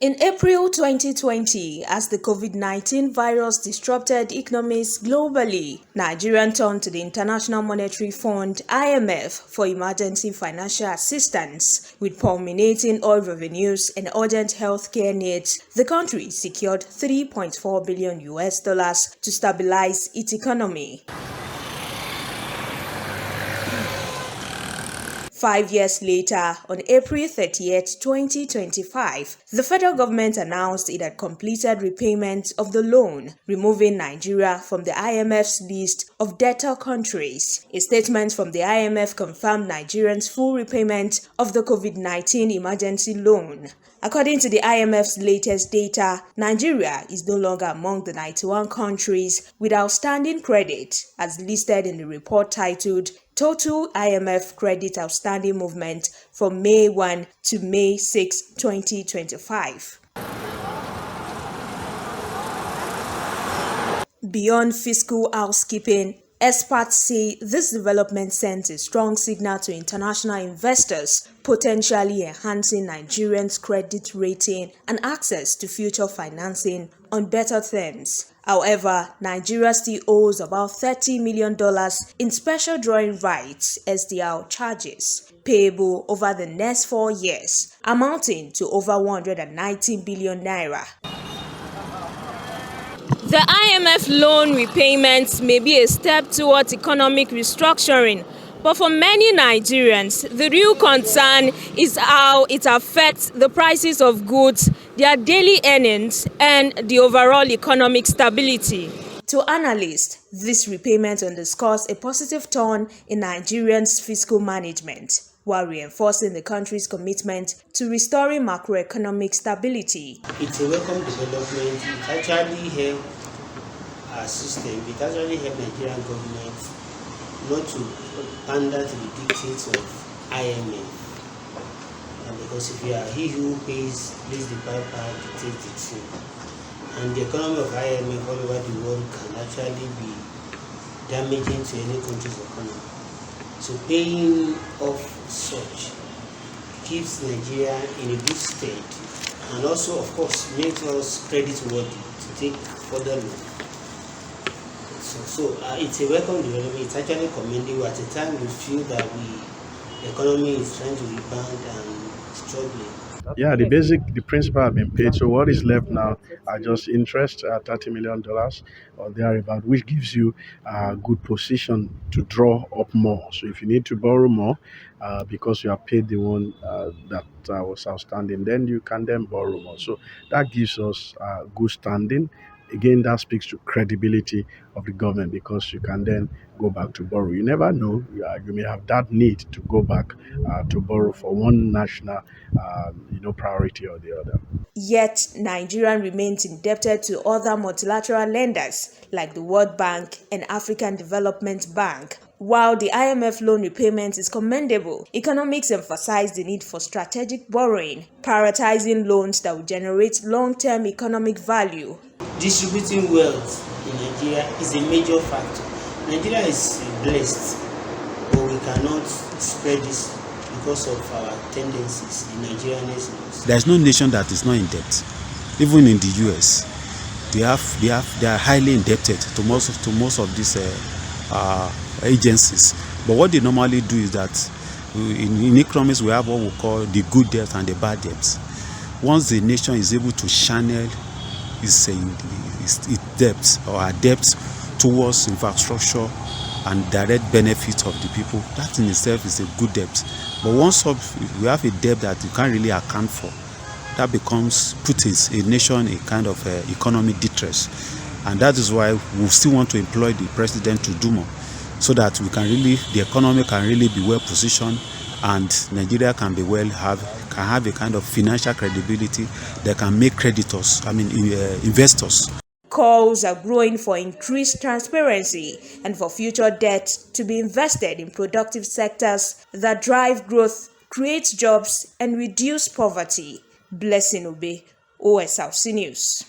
In April 2020, as the COVID-19 virus disrupted economies globally, Nigeria turned to the International Monetary Fund (IMF) for emergency financial assistance. With culminating oil revenues and urgent healthcare needs, the country secured $3.4 billion to stabilize its economy. 5 years later, on April 30th, 2025, the federal government announced it had completed repayment of the loan, removing Nigeria from the IMF's list of debtor countries. A statement from the IMF confirmed Nigerians' full repayment of the COVID-19 emergency loan. According to the IMF's latest data, Nigeria is no longer among the 91 countries with outstanding credit, as listed in the report titled Total IMF Credit Outstanding Movement from May 1 to May 6, 2025. Beyond fiscal housekeeping, experts say this development sends a strong signal to international investors, potentially enhancing Nigerians' credit rating and access to future financing on better terms. However, Nigeria still owes about $30 million in special drawing rights (SDR) charges, payable over the next 4 years, amounting to over 119 billion naira. The IMF loan repayments may be a step towards economic restructuring, but for many Nigerians, the real concern is how it affects the prices of goods, their daily earnings, and the overall economic stability. To analysts, this repayment underscores a positive turn in Nigerians' fiscal management, while reinforcing the country's commitment to restoring macroeconomic stability. It's a welcome development. It actually helps our system. It actually helps Nigerian government not to pander to the dictates of IMF. Because if you are he who pays the piper dictates the tune. And the economy of IMF all over the world can actually be damaging to any country's economy. So paying off such keeps Nigeria in a good state, and also, of course, makes us credit worthy to take further loan. So it's a welcome development. It's actually commendable at a time we feel that the economy is trying to rebound and struggling. Yeah, the principal have been paid. So what is left now are just interest, $30 million or thereabout, which gives you a good position to draw up more. So if you need to borrow more, because you have paid the one that was outstanding, then you can then borrow more. So that gives us good standing. Again, that speaks to credibility of the government, because you can then go back to borrow. You never know, you may have that need to go back to borrow for one national priority or the other. Yet, Nigeria remains indebted to other multilateral lenders like the World Bank and African Development Bank. While the IMF loan repayment is commendable, economics emphasize the need for strategic borrowing, prioritizing loans that will generate long-term economic value. Distributing wealth in Nigeria is a major factor. Nigeria is blessed, but we cannot spread this because of our tendencies in Nigerianism. There is no nation that is not in debt. Even in the US, they are highly indebted to most of these agencies. But what they normally do is that in economics we have what we call the good debt and the bad debt. Once the nation is able to channel its debt or our debt towards infrastructure and direct benefit of the people, that in itself is a good debt. But once we have a debt that you can't really account for, that puts a nation in a kind of economic distress. And that is why we still want to employ the president to do more, so that the economy can really be well positioned, and Nigeria can have a kind of financial credibility that can make investors. Calls are growing for increased transparency and for future debt to be invested in productive sectors that drive growth, create jobs, and reduce poverty. Blessing Obe, OSRC News.